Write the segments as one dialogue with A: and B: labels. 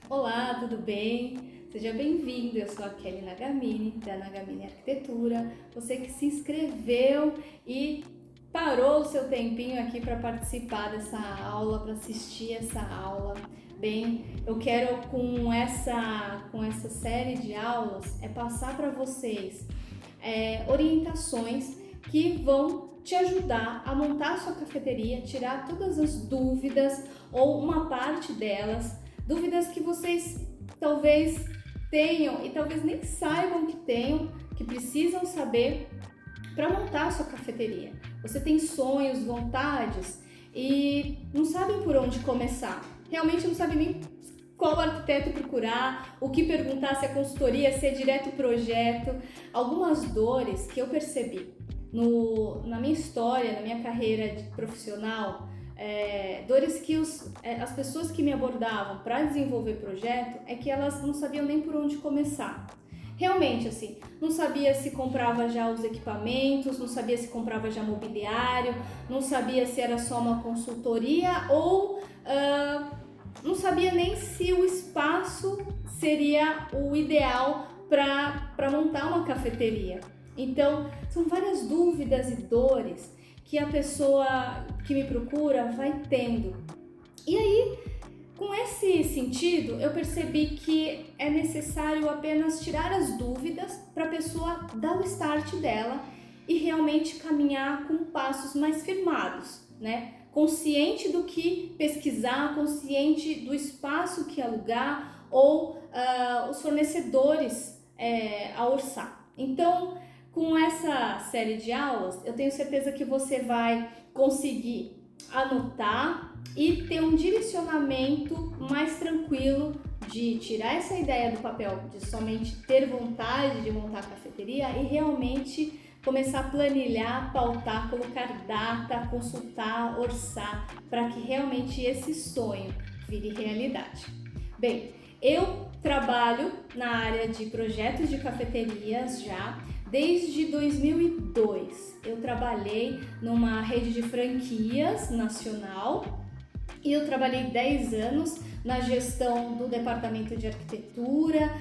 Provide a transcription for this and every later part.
A: Olá, tudo bem? Seja bem-vindo, eu sou a Kelly Nagamini, da Nagamini Arquitetura, você que se inscreveu e parou o seu tempinho aqui para participar dessa aula, para assistir essa aula. Bem, eu quero com essa série de aulas passar para vocês orientações que vão te ajudar a montar a sua cafeteria, tirar todas as dúvidas ou uma parte delas, dúvidas que vocês talvez tenham e talvez nem saibam que tenham, que precisam saber para montar a sua cafeteria. Você tem sonhos, vontades e não sabem por onde começar. Realmente não sabe nem qual arquiteto procurar, o que perguntar, se é consultoria, se é direto projeto. Algumas dores que eu percebi na minha história, na minha carreira de profissional, dores que as pessoas que me abordavam para desenvolver projeto é que elas não sabiam nem por onde começar. Realmente, assim, não sabia se comprava já os equipamentos, não sabia se comprava já mobiliário, não sabia se era só uma consultoria ou não sabia nem se o espaço seria o ideal para montar uma cafeteria. Então, são várias dúvidas e dores que a pessoa que me procura vai tendo. E aí, com esse sentido, eu percebi que é necessário apenas tirar as dúvidas para a pessoa dar o start dela e realmente caminhar com passos mais firmados, né? Consciente do que pesquisar, consciente do espaço que alugar ou os fornecedores a orçar. Então, com essa série de aulas, eu tenho certeza que você vai conseguir anotar e ter um direcionamento mais tranquilo de tirar essa ideia do papel de somente ter vontade de montar a cafeteria e realmente começar a planilhar, pautar, colocar data, consultar, orçar, para que realmente esse sonho vire realidade. Bem, eu trabalho na área de projetos de cafeterias já desde 2002. Eu trabalhei numa rede de franquias nacional e eu trabalhei 10 anos na gestão do departamento de arquitetura,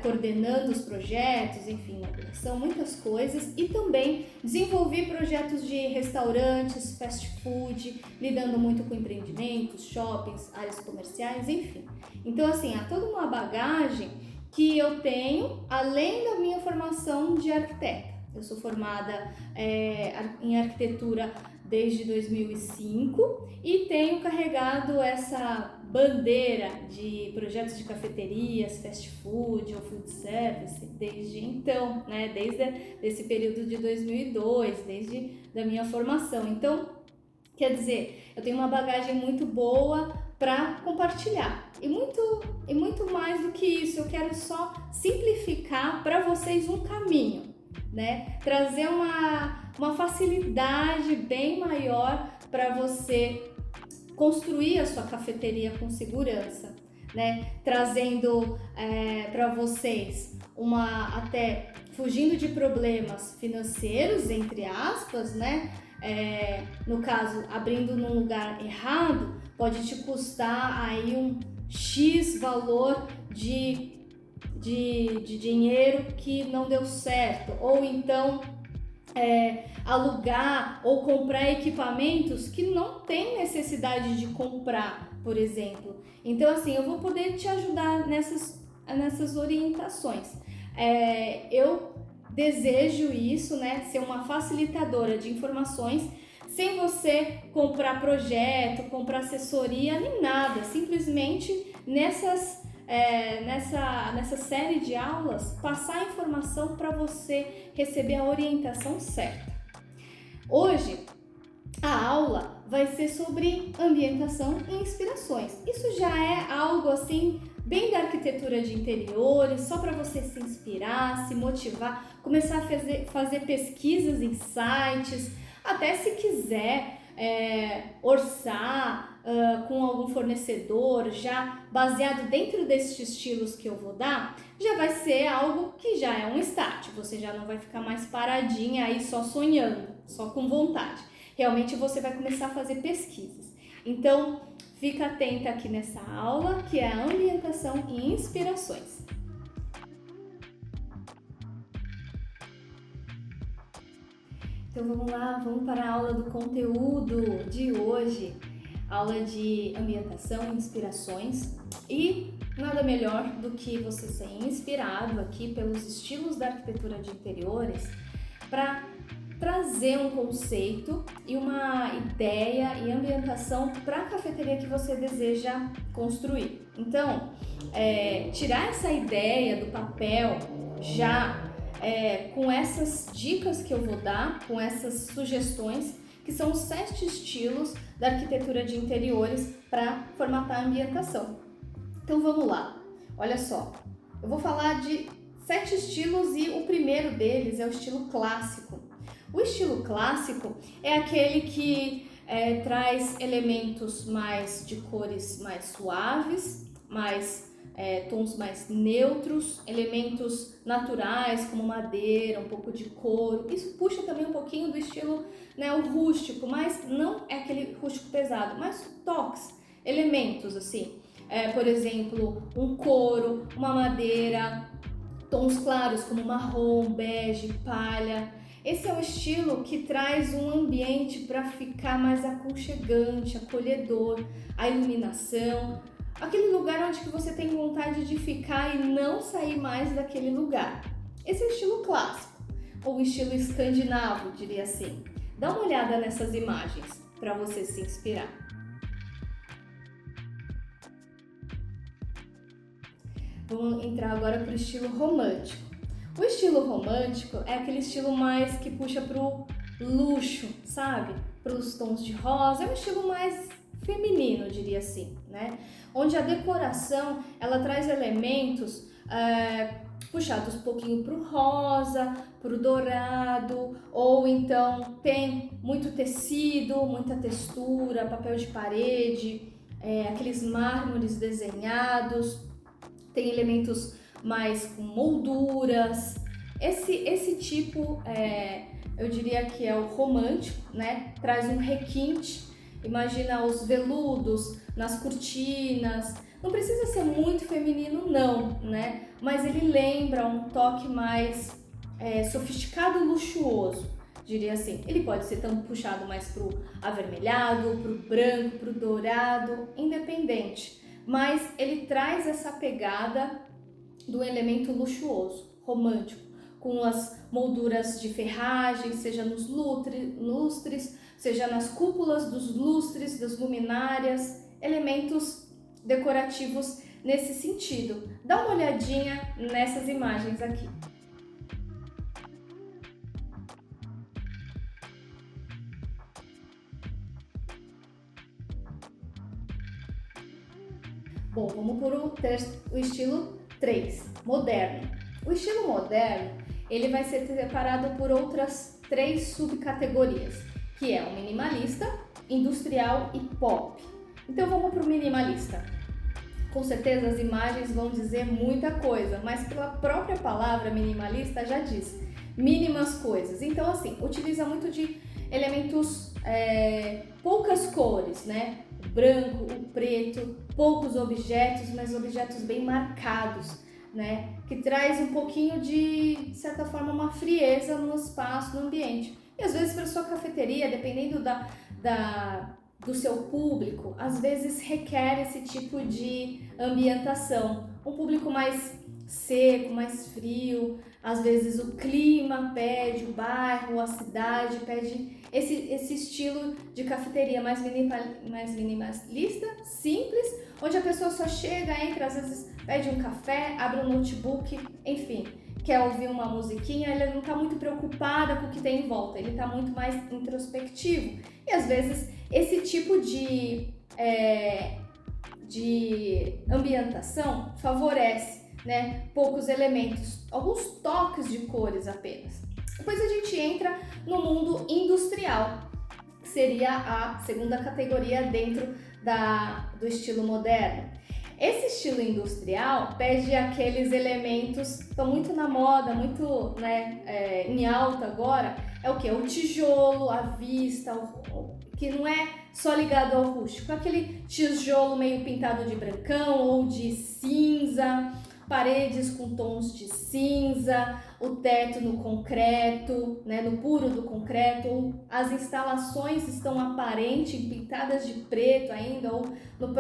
A: coordenando os projetos, enfim, são muitas coisas, e também desenvolvi projetos de restaurantes, fast food, lidando muito com empreendimentos, shoppings, áreas comerciais, enfim. Então, assim, há toda uma bagagem que eu tenho, além da minha formação de arquiteta. Eu sou formada em arquitetura desde 2005 e tenho carregado essa bandeira de projetos de cafeterias, fast food ou food service desde então, né? Desde esse período de 2002, desde da minha formação. Então, quer dizer, eu tenho uma bagagem muito boa para compartilhar. E muito mais do que isso, eu quero só simplificar para vocês um caminho, né? Trazer uma facilidade bem maior para você construir a sua cafeteria com segurança, né? Trazendo para vocês até fugindo de problemas financeiros, entre aspas, né? No caso, abrindo num lugar errado, pode te custar aí um X valor de dinheiro que não deu certo, ou então alugar ou comprar equipamentos que não tem necessidade de comprar, por exemplo. Então, assim, eu vou poder te ajudar nessas orientações. Eu desejo isso, né, ser uma facilitadora de informações, sem você comprar projeto, comprar assessoria, nem nada, simplesmente nessa série de aulas, passar a informação para você receber a orientação certa. Hoje, a aula vai ser sobre ambientação e inspirações. Isso já é algo assim, bem da arquitetura de interiores, só para você se inspirar, se motivar, começar a fazer pesquisas em sites, até se quiser orçar com algum fornecedor já baseado dentro desses estilos que eu vou dar, já vai ser algo que já é um start. Você já não vai ficar mais paradinha aí só sonhando, só com vontade. Realmente você vai começar a fazer pesquisas. Então, fica atenta aqui nessa aula, que é a ambientação ambientação e inspirações. Então vamos lá, vamos para a aula do conteúdo de hoje, aula de ambientação e inspirações, e nada melhor do que você ser inspirado aqui pelos estilos da arquitetura de interiores para trazer um conceito e uma ideia e ambientação para a cafeteria que você deseja construir. Então, tirar essa ideia do papel já com essas dicas que eu vou dar, com essas sugestões, que são os 7 estilos da arquitetura de interiores para formatar a ambientação. Então vamos lá, olha só, eu vou falar de 7 estilos e o primeiro deles é o estilo clássico. O estilo clássico é aquele que traz elementos mais de cores mais suaves, tons mais neutros, elementos naturais como madeira, um pouco de couro. Isso puxa também um pouquinho do estilo, né, o rústico, mas não é aquele rústico pesado, mas toques, elementos assim, por exemplo, um couro, uma madeira, tons claros como marrom, bege, palha. Esse é o estilo que traz um ambiente para ficar mais aconchegante, acolhedor, a iluminação, aquele lugar onde que você tem vontade de ficar e não sair mais daquele lugar. Esse é o estilo clássico, ou estilo escandinavo, diria assim. Dá uma olhada nessas imagens para você se inspirar. Vamos entrar agora para o estilo romântico. O estilo romântico é aquele estilo mais que puxa pro luxo, sabe? Para os tons de rosa, é um estilo mais feminino, diria assim, né? Onde a decoração, ela traz elementos puxados um pouquinho pro rosa, pro dourado, ou então tem muito tecido, muita textura, papel de parede, aqueles mármores desenhados, tem elementos mais com molduras. Esse tipo, eu diria que é o romântico, né? Traz um requinte, imagina os veludos nas cortinas. Não precisa ser muito feminino não, né? Mas ele lembra um toque mais sofisticado e luxuoso, diria assim. Ele pode ser tão puxado mais pro avermelhado, pro branco, pro dourado, independente. Mas ele traz essa pegada do elemento luxuoso, romântico, com as molduras de ferragem, seja nos lustres, seja nas cúpulas dos lustres, das luminárias, elementos decorativos nesse sentido. Dá uma olhadinha nessas imagens aqui. Bom, vamos por o estilo 3, moderno. O estilo moderno, ele vai ser separado por outras 3 subcategorias, que é o minimalista, industrial e pop. Então vamos para o minimalista. Com certeza as imagens vão dizer muita coisa, mas pela própria palavra minimalista já diz mínimas coisas. Então assim, utiliza muito de elementos, poucas cores, né? O branco, o preto, poucos objetos, mas objetos bem marcados, né? Que traz um pouquinho de certa forma, uma frieza no espaço, no ambiente. E às vezes para sua cafeteria, dependendo do seu público, às vezes requer esse tipo de ambientação. Um público mais seco, mais frio, às vezes o clima pede, o bairro, a cidade pede esse estilo de cafeteria mais minimalista, simples, onde a pessoa só chega, entra, às vezes pede um café, abre um notebook, enfim, quer ouvir uma musiquinha, ele não está muito preocupada com o que tem em volta, ele está muito mais introspectivo. E às vezes esse tipo de ambientação favorece, né, poucos elementos, alguns toques de cores apenas. Depois a gente entra no mundo industrial, que seria a segunda categoria dentro do estilo moderno. Esse estilo industrial pede aqueles elementos que estão muito na moda, muito, né, em alta agora, é o que? O tijolo, a vista, que não é só ligado ao rústico, aquele tijolo meio pintado de brancão ou de cinza, paredes com tons de cinza, o teto no concreto, né, no puro do concreto, as instalações estão aparentes, pintadas de preto ainda, ou na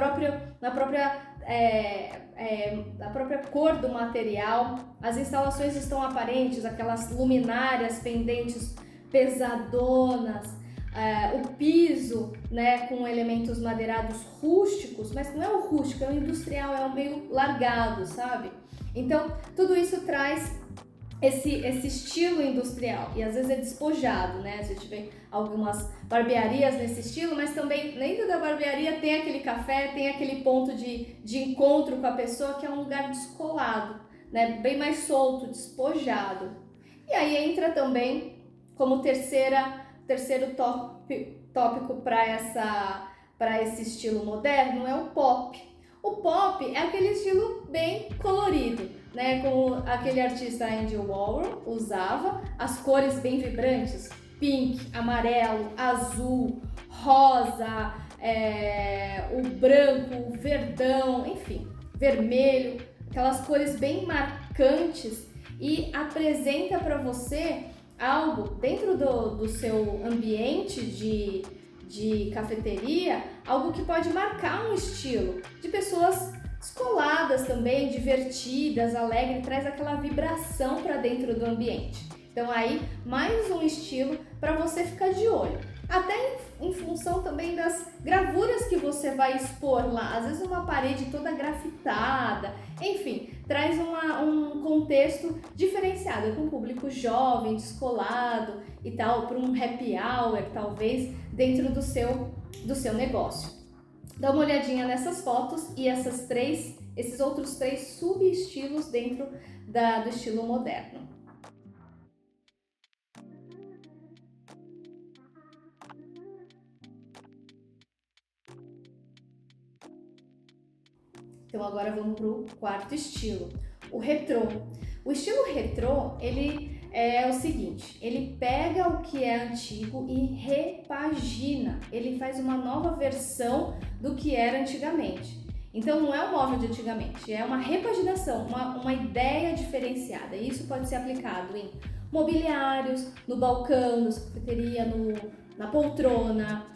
A: própria cor do material, as instalações estão aparentes, aquelas luminárias pendentes pesadonas, o piso, né, com elementos madeirados rústicos, mas não é o rústico, é o industrial, é o meio largado, sabe? Então, tudo isso traz esse estilo industrial e às vezes é despojado, né? A gente vê algumas barbearias nesse estilo, mas também dentro da barbearia tem aquele café, tem aquele ponto de encontro com a pessoa que é um lugar descolado, né? Bem mais solto, despojado. E aí entra também como terceiro tópico para esse estilo moderno é o pop. O pop é aquele estilo bem colorido, né? Como aquele artista Andy Warhol usava, as cores bem vibrantes, pink, amarelo, azul, rosa, o branco, o verdão, enfim, vermelho, aquelas cores bem marcantes e apresenta para você algo dentro do seu ambiente de cafeteria, algo que pode marcar um estilo de pessoas descoladas também, divertidas, alegres, traz aquela vibração para dentro do ambiente. Então aí, mais um estilo para você ficar de olho. Até em função também das gravuras que você vai expor lá, às vezes uma parede toda grafitada, enfim, traz um contexto diferenciado com um público jovem, descolado e tal, para um happy hour talvez dentro do seu negócio. Dá uma olhadinha nessas fotos e esses outros 3 subestilos dentro do estilo moderno. Então agora vamos para o quarto estilo, o retrô. O estilo retrô, ele é o seguinte, ele pega o que é antigo e repagina, ele faz uma nova versão do que era antigamente. Então não é o móvel de antigamente, é uma repaginação, uma ideia diferenciada. E isso pode ser aplicado em mobiliários, no balcão, na cafeteria, na poltrona,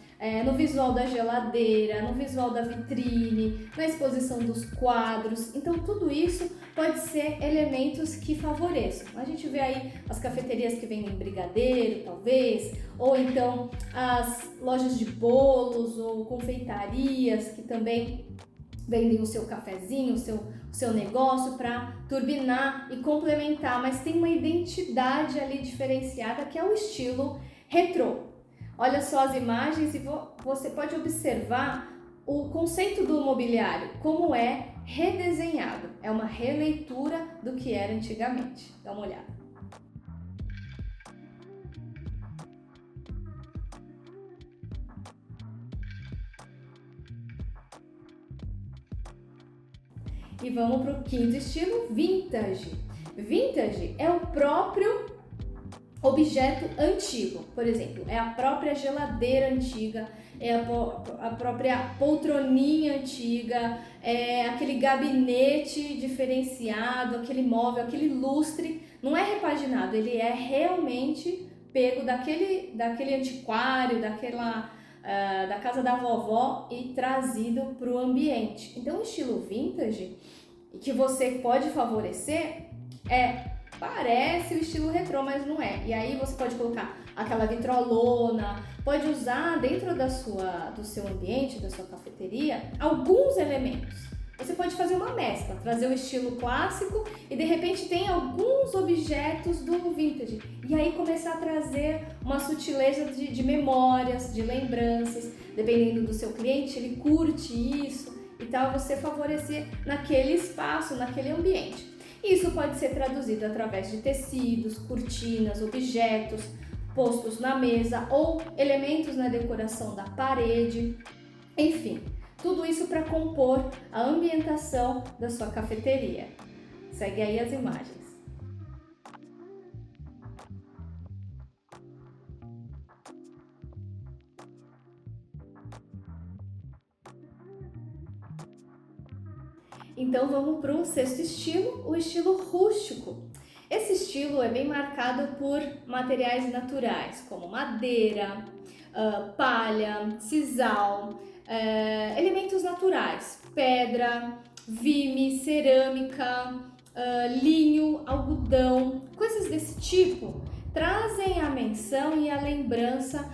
A: no visual da geladeira, no visual da vitrine, na exposição dos quadros. Então tudo isso pode ser elementos que favoreçam. A gente vê aí as cafeterias que vendem brigadeiro, talvez, ou então as lojas de bolos ou confeitarias que também vendem o seu cafezinho, o seu negócio para turbinar e complementar, mas tem uma identidade ali diferenciada que é o estilo retrô. Olha só as imagens e você pode observar o conceito do mobiliário, como é redesenhado. É uma releitura do que era antigamente. Dá uma olhada. E vamos para o quinto estilo, vintage. Vintage é o próprio objeto antigo, por exemplo, é a própria geladeira antiga, é a própria poltroninha antiga, é aquele gabinete diferenciado, aquele móvel, aquele lustre, não é repaginado, ele é realmente pego daquele antiquário, da casa da vovó e trazido para o ambiente. Então o estilo vintage que você pode favorecer parece o estilo retrô, mas não é. E aí você pode colocar aquela vitrolona, pode usar dentro do seu ambiente, da sua cafeteria, alguns elementos. Você pode fazer uma mescla, trazer o estilo clássico e de repente tem alguns objetos do vintage. E aí começar a trazer uma sutileza de memórias, de lembranças, dependendo do seu cliente, ele curte isso e tal, você favorecer naquele espaço, naquele ambiente. Isso pode ser traduzido através de tecidos, cortinas, objetos postos na mesa ou elementos na decoração da parede, enfim, tudo isso para compor a ambientação da sua cafeteria. Segue aí as imagens. Então vamos para o sexto estilo, o estilo rústico. Esse estilo é bem marcado por materiais naturais, como madeira, palha, sisal, elementos naturais, pedra, vime, cerâmica, linho, algodão, coisas desse tipo trazem a menção e a lembrança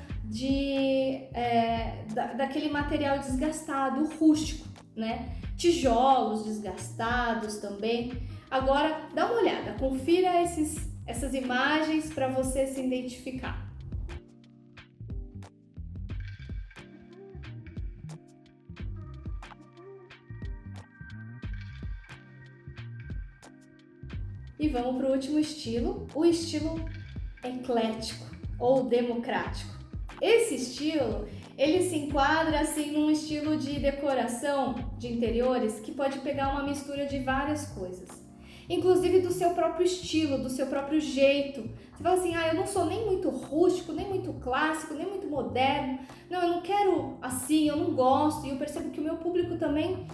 A: daquele material desgastado, rústico, né? Tijolos desgastados também. Agora, dá uma olhada, confira essas imagens para você se identificar. E vamos para o último estilo, o estilo eclético ou democrático. Esse estilo, ele se enquadra assim num estilo de decoração de interiores que pode pegar uma mistura de várias coisas, inclusive do seu próprio estilo, do seu próprio jeito. Você fala assim, eu não sou nem muito rústico, nem muito clássico, nem muito moderno, não, eu não quero assim, eu não gosto, e eu percebo que o meu público também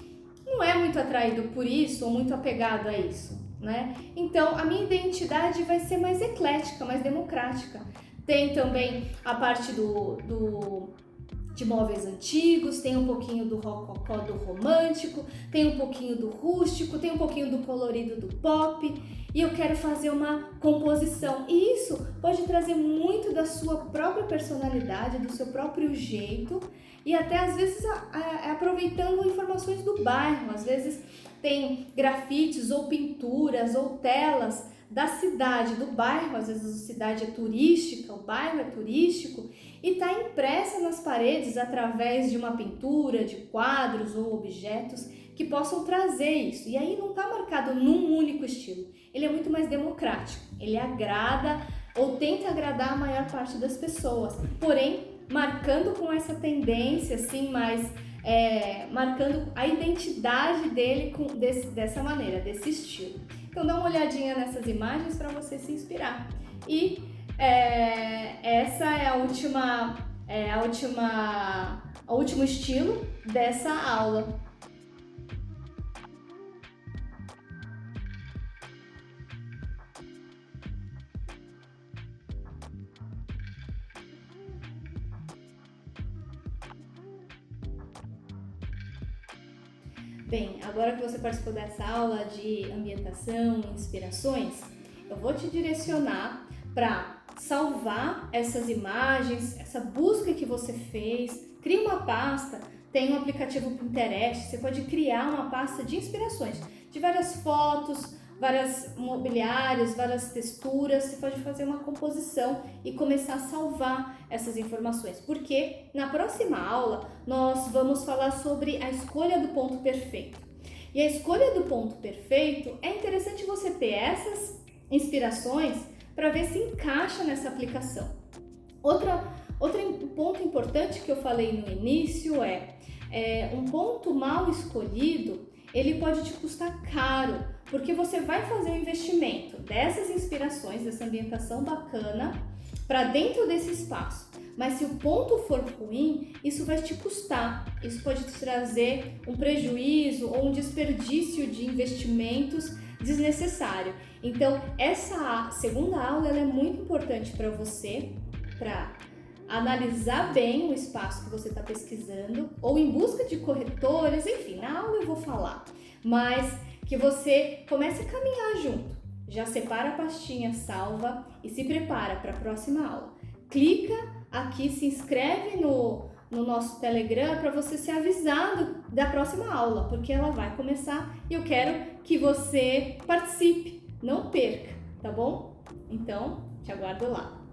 A: não é muito atraído por isso ou muito apegado a isso, né? Então a minha identidade vai ser mais eclética, mais democrática. Tem também a parte de móveis antigos, tem um pouquinho do rococó, do romântico, tem um pouquinho do rústico, tem um pouquinho do colorido do pop, e eu quero fazer uma composição. E isso pode trazer muito da sua própria personalidade, do seu próprio jeito, e até às vezes aproveitando informações do bairro. Às vezes tem grafites ou pinturas ou telas da cidade, do bairro. Às vezes a cidade é turística, o bairro é turístico, e está impressa nas paredes através de uma pintura, de quadros ou objetos que possam trazer isso. E aí não está marcado num único estilo, ele é muito mais democrático, ele agrada ou tenta agradar a maior parte das pessoas, porém marcando com essa tendência assim, mais marcando a identidade dele dessa maneira, desse estilo. Então dá uma olhadinha nessas imagens para você se inspirar. E essa é o último estilo dessa aula. Bem, agora que você participou dessa aula de ambientação e inspirações, eu vou te direcionar para salvar essas imagens, essa busca que você fez. Cria uma pasta, tem um aplicativo Pinterest, você pode criar uma pasta de inspirações, de várias fotos, vários mobiliários, várias texturas. Você pode fazer uma composição e começar a salvar essas informações, porque na próxima aula nós vamos falar sobre a escolha do ponto perfeito. E a escolha do ponto perfeito, é interessante você ter essas inspirações para ver se encaixa nessa aplicação. Outro ponto importante que eu falei no início um ponto mal escolhido, ele pode te custar caro, porque você vai fazer um investimento dessas inspirações, dessa ambientação bacana para dentro desse espaço. Mas se o ponto for ruim, isso vai te custar, isso pode te trazer um prejuízo ou um desperdício de investimentos desnecessário. Então, essa segunda aula ela é muito importante para você, para analisar bem o espaço que você está pesquisando, ou em busca de corretores, enfim, na aula eu vou falar, mas que você comece a caminhar junto. Já separa a pastinha, salva e se prepara para a próxima aula. Clica aqui, se inscreve no nosso Telegram para você ser avisado da próxima aula, porque ela vai começar e eu quero que você participe, não perca, tá bom? Então, te aguardo lá.